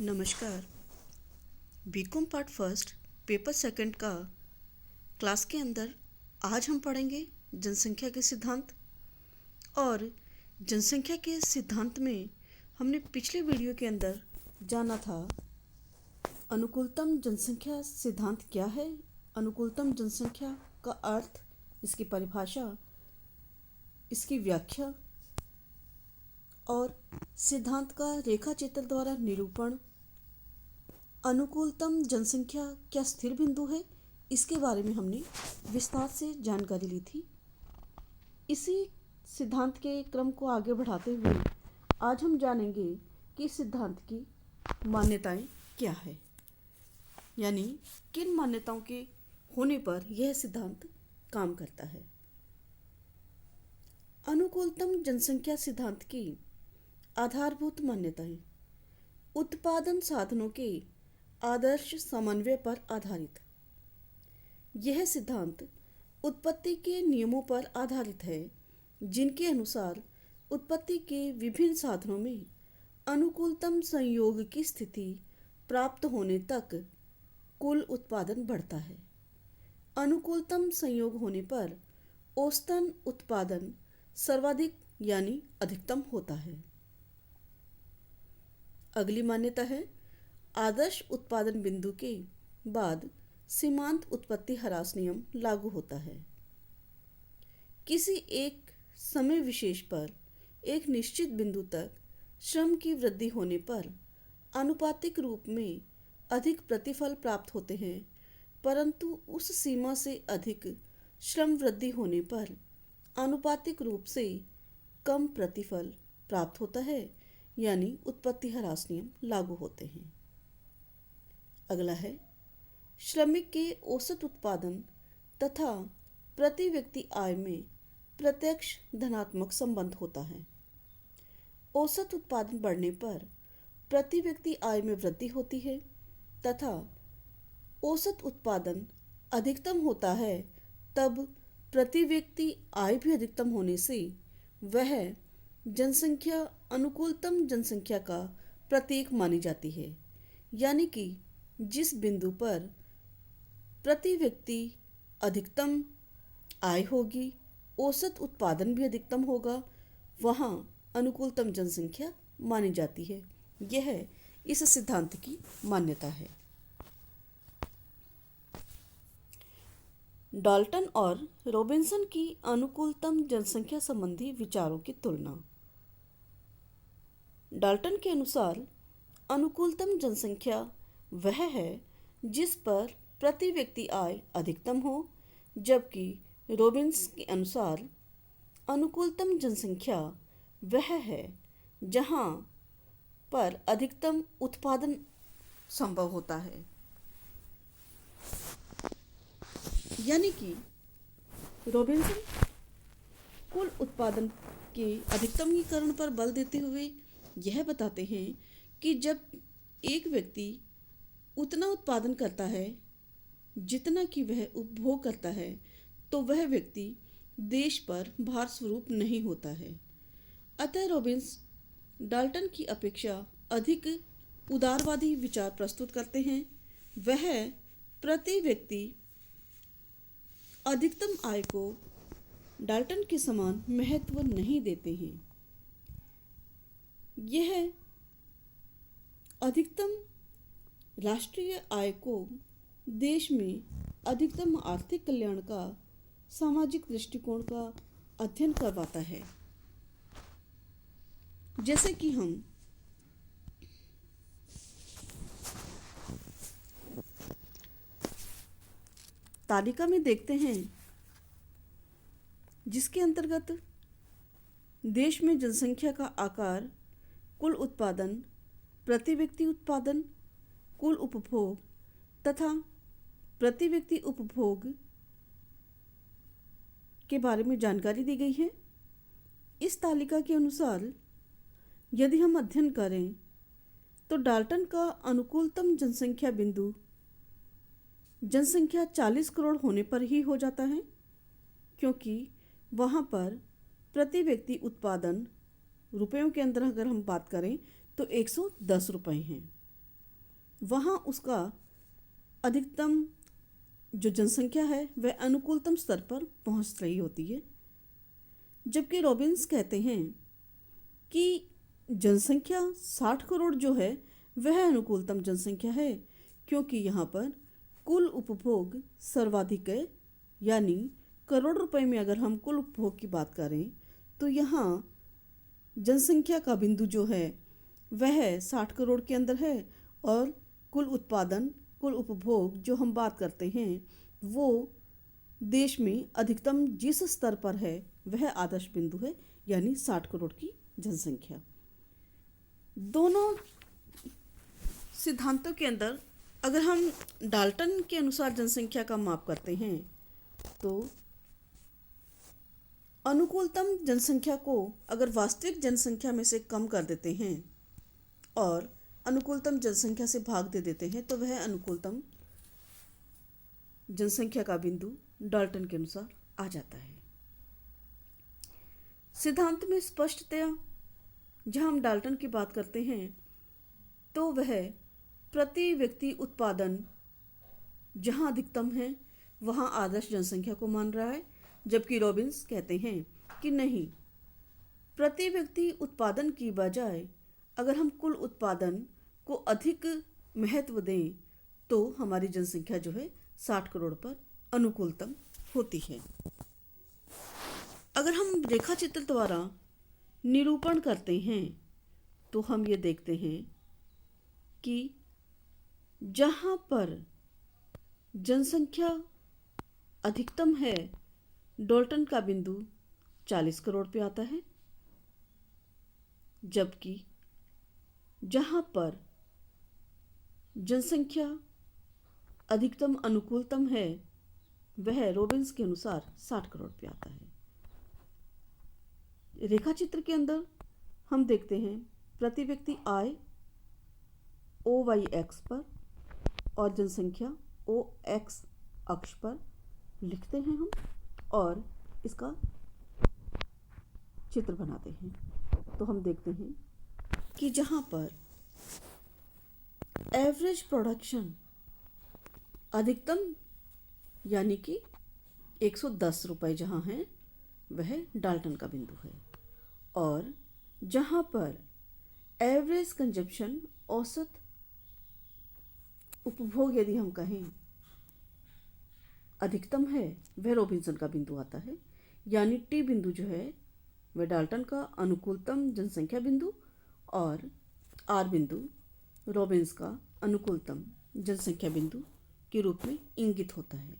नमस्कार। BCom part first paper second का class के अंदर आज हम पढ़ेंगे जनसंख्या के सिद्धांत। और जनसंख्या के सिद्धांत में हमने पिछले वीडियो के अंदर जाना था अनुकूलतम जनसंख्या सिद्धांत क्या है, अनुकूलतम जनसंख्या का अर्थ, इसकी परिभाषा, इसकी व्याख्या और सिद्धांत का रेखा चित्र द्वारा निरूपण। अनुकूलतम जनसंख्या क्या स्थिर बिंदु है, इसके बारे में हमने विस्तार से जानकारी ली थी। इसी सिद्धांत के क्रम को आगे बढ़ाते हुए आज हम जानेंगे कि सिद्धांत की मान्यताएं क्या है, यानी किन मान्यताओं के होने पर यह सिद्धांत काम करता है। अनुकूलतम जनसंख्या सिद्धांत की आधारभूत मान्यताएं: उत्पादन साधनों के आदर्श समन्वय पर आधारित। यह सिद्धांत उत्पत्ति के नियमों पर आधारित है, जिनके अनुसार उत्पत्ति के विभिन्न साधनों में अनुकूलतम संयोग की स्थिति प्राप्त होने तक कुल उत्पादन बढ़ता है। अनुकूलतम संयोग होने पर औसतन उत्पादन सर्वाधिक यानी अधिकतम होता है। अगली मान्यता है आदर्श उत्पादन बिंदु के बाद सीमांत उत्पत्ति ह्रास नियम लागू होता है। किसी एक समय विशेष पर एक निश्चित बिंदु तक श्रम की वृद्धि होने पर आनुपातिक रूप में अधिक प्रतिफल प्राप्त होते हैं, परंतु उस सीमा से अधिक श्रम वृद्धि होने पर आनुपातिक रूप से कम प्रतिफल प्राप्त होता है, यानी उत्पत्ति ह्रास नियम लागू होते हैं। अगला है श्रमिक के औसत उत्पादन तथा प्रति व्यक्ति आय में प्रत्यक्ष धनात्मक संबंध होता है। औसत उत्पादन बढ़ने पर प्रति व्यक्ति आय में वृद्धि होती है तथा औसत उत्पादन अधिकतम होता है, तब प्रति व्यक्ति आय भी अधिकतम होने से वह जनसंख्या अनुकूलतम जनसंख्या का प्रतीक मानी जाती है। यानी कि जिस बिंदु पर प्रति व्यक्ति अधिकतम आय होगी, औसत उत्पादन भी अधिकतम होगा, वहाँ अनुकूलतम जनसंख्या मानी जाती है। यह इस सिद्धांत की मान्यता है। डाल्टन और रॉबिन्सन की अनुकूलतम जनसंख्या संबंधी विचारों की तुलना। डाल्टन के अनुसार अनुकूलतम जनसंख्या वह है जिस पर प्रति व्यक्ति आय अधिकतम हो, जबकि रॉबिन्स के अनुसार अनुकूलतम जनसंख्या वह है जहाँ पर अधिकतम उत्पादन संभव होता है। यानी कि रॉबिन्सन कुल उत्पादन के अधिकतमीकरण पर बल देते हुए यह बताते हैं कि जब एक व्यक्ति उतना उत्पादन करता है जितना कि वह उपभोग करता है, तो वह व्यक्ति देश पर भार स्वरूप नहीं होता है। अतः रॉबिन्स डाल्टन की अपेक्षा अधिक उदारवादी विचार प्रस्तुत करते हैं। वह प्रति व्यक्ति अधिकतम आय को डाल्टन के समान महत्व नहीं देते हैं। यह अधिकतम राष्ट्रीय आय को देश में अधिकतम आर्थिक कल्याण का सामाजिक दृष्टिकोण का अध्ययन करवाता है। जैसे कि हम तालिका में देखते हैं, जिसके अंतर्गत देश में जनसंख्या का आकार, कुल उत्पादन, प्रति व्यक्ति उत्पादन, कुल उपभोग तथा प्रति व्यक्ति उपभोग के बारे में जानकारी दी गई है। इस तालिका के अनुसार यदि हम अध्ययन करें तो डाल्टन का अनुकूलतम जनसंख्या बिंदु जनसंख्या 40 करोड़ होने पर ही हो जाता है, क्योंकि वहाँ पर प्रति व्यक्ति उत्पादन रुपयों के अंदर अगर हम बात करें तो 110 रुपये हैं। वहाँ उसका अधिकतम जो जनसंख्या है वह अनुकूलतम स्तर पर पहुँच रही होती है। जबकि रॉबिन्स कहते हैं कि जनसंख्या 60 करोड़ जो है वह अनुकूलतम जनसंख्या है, क्योंकि यहाँ पर कुल उपभोग सर्वाधिक है। यानी करोड़ रुपए में अगर हम कुल उपभोग की बात करें तो यहाँ जनसंख्या का बिंदु जो है वह 60 करोड़ के अंदर है, और कुल उत्पादन, कुल उपभोग जो हम बात करते हैं वो देश में अधिकतम जिस स्तर पर है वह आदर्श बिंदु है, यानी 60 करोड़ की जनसंख्या। दोनों सिद्धांतों के अंदर अगर हम डाल्टन के अनुसार जनसंख्या का माप करते हैं तो अनुकूलतम जनसंख्या को अगर वास्तविक जनसंख्या में से कम कर देते हैं और अनुकूलतम जनसंख्या से भाग दे देते हैं तो वह अनुकूलतम जनसंख्या का बिंदु डाल्टन के अनुसार आ जाता है। सिद्धांत में स्पष्टतया जहाँ हम डाल्टन की बात करते हैं तो वह प्रति व्यक्ति उत्पादन जहाँ अधिकतम है वहाँ आदर्श जनसंख्या को मान रहा है, जबकि रॉबिन्स कहते हैं कि नहीं, प्रति व्यक्ति उत्पादन की बजाय अगर हम कुल उत्पादन को अधिक महत्व दें तो हमारी जनसंख्या जो है 60 करोड़ पर अनुकूलतम होती है। अगर हम रेखा चित्र द्वारा निरूपण करते हैं तो हम ये देखते हैं कि जहाँ पर जनसंख्या अधिकतम है डाल्टन का बिंदु 40 करोड़ पे आता है, जबकि जहाँ पर जनसंख्या अधिकतम अनुकूलतम है वह रॉबिन्स के अनुसार 60 करोड़ पे आता है। रेखा चित्र के अंदर हम देखते हैं प्रति व्यक्ति आय OY पर और जनसंख्या OX अक्ष पर लिखते हैं हम और इसका चित्र बनाते हैं। तो हम देखते हैं कि जहाँ पर एवरेज प्रोडक्शन अधिकतम यानी कि 110 रुपये जहाँ है वह डाल्टन का बिंदु है, और जहाँ पर एवरेज कंजप्शन औसत उपभोग यदि हम कहें अधिकतम है वह रॉबिन्सन का बिंदु आता है। यानी टी बिंदु जो है वह डाल्टन का अनुकूलतम जनसंख्या बिंदु और आर बिंदु रॉबिन्स का अनुकूलतम जनसंख्या बिंदु के रूप में इंगित होता है।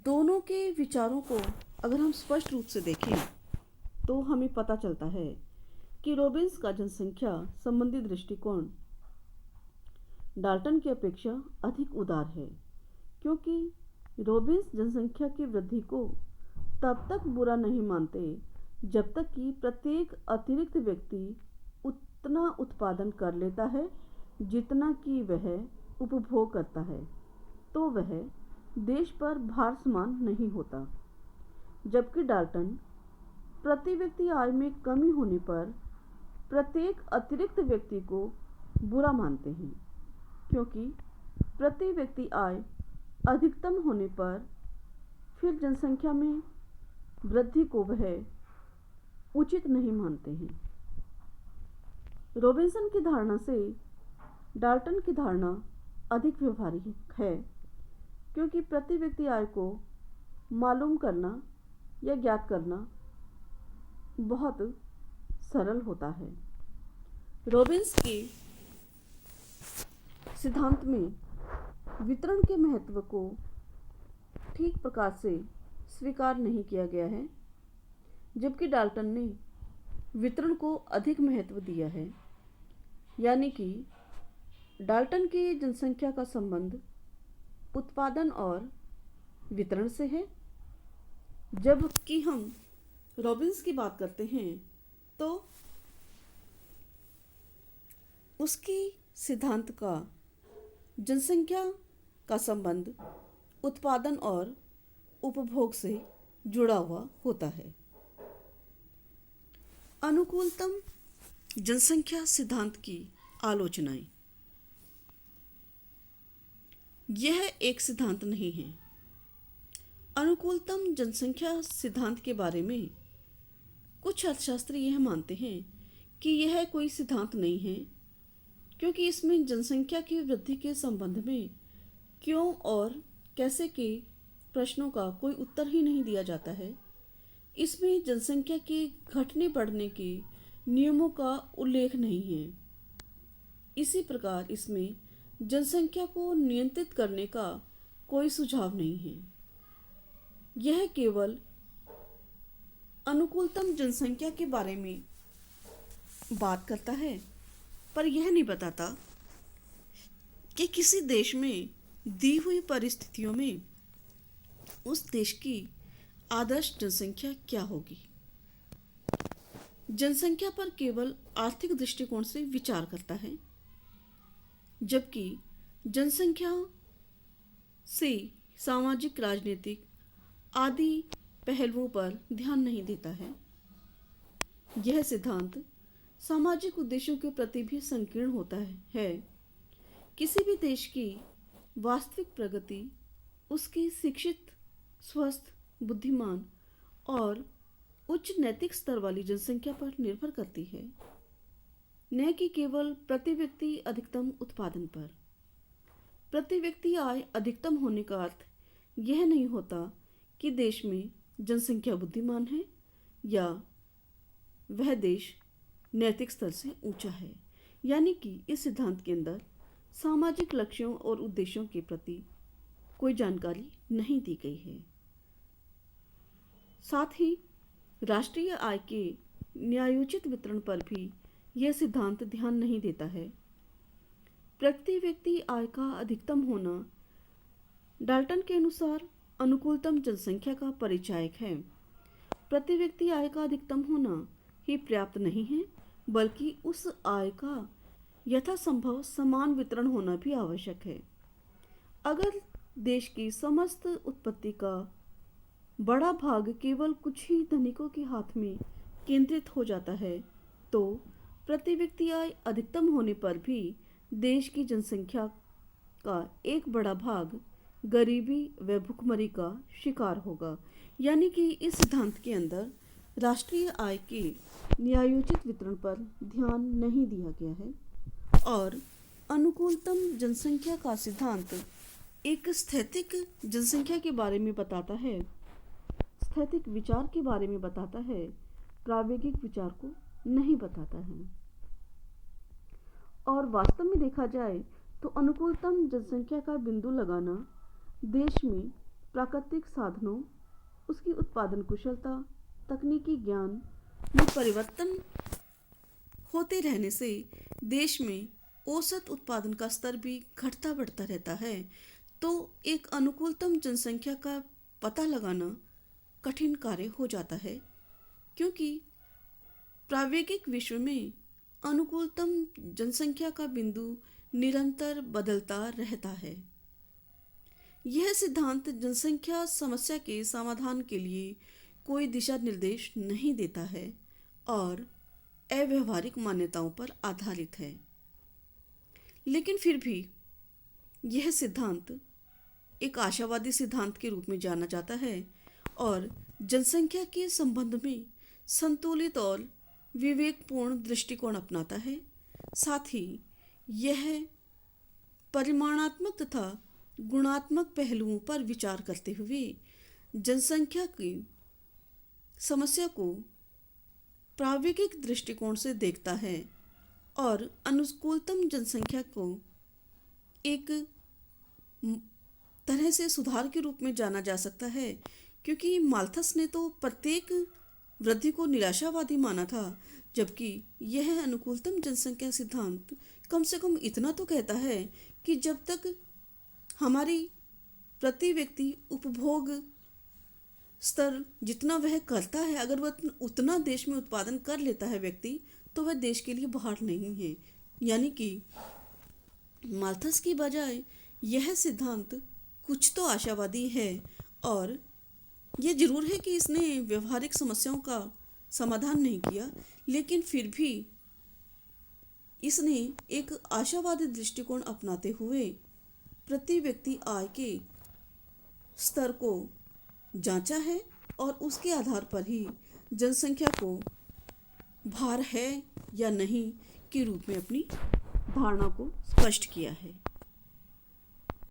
दोनों के विचारों को अगर हम स्पष्ट रूप से देखें तो हमें पता चलता है कि रॉबिन्स का जनसंख्या संबंधी दृष्टिकोण डाल्टन की अपेक्षा अधिक उदार है, क्योंकि रॉबिन्स जनसंख्या की वृद्धि को तब तक बुरा नहीं मानते जब तक कि प्रत्येक अतिरिक्त व्यक्ति उतना उत्पादन कर लेता है जितना कि वह उपभोग करता है, तो वह देश पर भार समान नहीं होता। जबकि डाल्टन प्रति व्यक्ति आय में कमी होने पर प्रत्येक अतिरिक्त व्यक्ति को बुरा मानते हैं, क्योंकि प्रति व्यक्ति आय अधिकतम होने पर फिर जनसंख्या में वृद्धि को वह उचित नहीं मानते हैं। रॉबिन्सन की धारणा से डाल्टन की धारणा अधिक व्यवहारिक है, क्योंकि प्रति व्यक्ति आय को मालूम करना या ज्ञात करना बहुत सरल होता है। रॉबिन्स के सिद्धांत में वितरण के महत्व को ठीक प्रकार से स्वीकार नहीं किया गया है, जबकि डाल्टन ने वितरण को अधिक महत्व दिया है। यानी कि डाल्टन की जनसंख्या का संबंध उत्पादन और वितरण से है, जबकि हम रॉबिन्स की बात करते हैं तो उसकी सिद्धांत का जनसंख्या का संबंध उत्पादन और उपभोग से जुड़ा हुआ होता है। अनुकूलतम जनसंख्या सिद्धांत की आलोचनाएं। यह एक सिद्धांत नहीं है। अनुकूलतम जनसंख्या सिद्धांत के बारे में कुछ अर्थशास्त्री यह मानते हैं कि यह कोई सिद्धांत नहीं है, क्योंकि इसमें जनसंख्या की वृद्धि के संबंध में क्यों और कैसे के प्रश्नों का कोई उत्तर ही नहीं दिया जाता है। इसमें जनसंख्या के घटने बढ़ने के नियमों का उल्लेख नहीं है। इसी प्रकार इसमें जनसंख्या को नियंत्रित करने का कोई सुझाव नहीं है। यह केवल अनुकूलतम जनसंख्या के बारे में बात करता है, पर यह नहीं बताता कि किसी देश में दी हुई परिस्थितियों में उस देश की आदर्श जनसंख्या क्या होगी। जनसंख्या पर केवल आर्थिक दृष्टिकोण से विचार करता है, जबकि जनसंख्या से सामाजिक, राजनीतिक आदि पहलुओं पर ध्यान नहीं देता है। यह सिद्धांत सामाजिक उद्देश्यों के प्रति भी संकीर्ण होता है। किसी भी देश की वास्तविक प्रगति उसकी शिक्षित, स्वस्थ, बुद्धिमान और उच्च नैतिक स्तर वाली जनसंख्या पर निर्भर करती है, न कि केवल प्रति व्यक्ति अधिकतम उत्पादन पर। प्रति व्यक्ति आय अधिकतम होने का अर्थ यह नहीं होता कि देश में जनसंख्या बुद्धिमान है या वह देश नैतिक स्तर से ऊंचा है। यानी कि इस सिद्धांत के अंदर सामाजिक लक्ष्यों और उद्देश्यों के प्रति कोई जानकारी नहीं दी गई है। साथ ही राष्ट्रीय आय के न्यायोचित वितरण पर भी यह सिद्धांत ध्यान नहीं देता है। प्रति व्यक्ति आय का अधिकतम होना डाल्टन के अनुसार अनुकूलतम जनसंख्या का परिचायक है। प्रति व्यक्ति आय का अधिकतम होना ही पर्याप्त नहीं है, बल्कि उस आय का यथासंभव समान वितरण होना भी आवश्यक है। अगर देश की समस्त उत्पत्ति का बड़ा भाग केवल कुछ ही धनिकों के हाथ में केंद्रित हो जाता है, तो प्रति व्यक्ति आय अधिकतम होने पर भी देश की जनसंख्या का एक बड़ा भाग गरीबी व भुखमरी का शिकार होगा। यानी कि इस सिद्धांत के अंदर राष्ट्रीय आय के न्यायोचित वितरण पर ध्यान नहीं दिया गया है और अनुकूलतम जनसंख्या का सिद्धांत एक स्थैतिक जनसंख्या के बारे में बताता है, स्थैतिक विचार के बारे में बताता है, प्रायोगिक विचार को नहीं बताता है। और वास्तव में देखा जाए तो अनुकूलतम जनसंख्या का बिंदु लगाना देश में प्राकृतिक साधनों, उसकी उत्पादन कुशलता, तकनीकी ज्ञान में परिवर्तन होते रहने से देश में औसत उत्पादन का स्तर भी घटता बढ़ता रहता है। तो एक अनुकूलतम जनसंख्या का पता लगाना कठिन कार्य हो जाता है, क्योंकि प्रायोगिक विश्व में अनुकूलतम जनसंख्या का बिंदु निरंतर बदलता रहता है। यह सिद्धांत जनसंख्या समस्या के समाधान के लिए कोई दिशा निर्देश नहीं देता है और अव्यावहारिक मान्यताओं पर आधारित है। लेकिन फिर भी यह सिद्धांत एक आशावादी सिद्धांत के रूप में जाना जाता है और जनसंख्या के संबंध में संतुलित और विवेकपूर्ण दृष्टिकोण अपनाता है। साथ ही यह परिमाणात्मक तथा गुणात्मक पहलुओं पर विचार करते हुए जनसंख्या की समस्या को प्रायोगिक दृष्टिकोण से देखता है और अनुकूलतम जनसंख्या को एक तरह से सुधार के रूप में जाना जा सकता है, क्योंकि माल्थस ने तो प्रत्येक वृद्धि को निराशावादी माना था, जबकि यह अनुकूलतम जनसंख्या सिद्धांत कम से कम इतना तो कहता है कि जब तक हमारी प्रति व्यक्ति उपभोग स्तर जितना वह करता है, अगर वह उतना देश में उत्पादन कर लेता है व्यक्ति, तो वह देश के लिए बाहर नहीं है। यानी कि माल्थस की बजाय यह सिद्धांत कुछ तो आशावादी है और यह जरूर है कि इसने व्यवहारिक समस्याओं का समाधान नहीं किया, लेकिन फिर भी इसने एक आशावादी दृष्टिकोण अपनाते हुए प्रति व्यक्ति आय के स्तर को जांचा है और उसके आधार पर ही जनसंख्या को भार है या नहीं के रूप में अपनी धारणा को स्पष्ट किया है।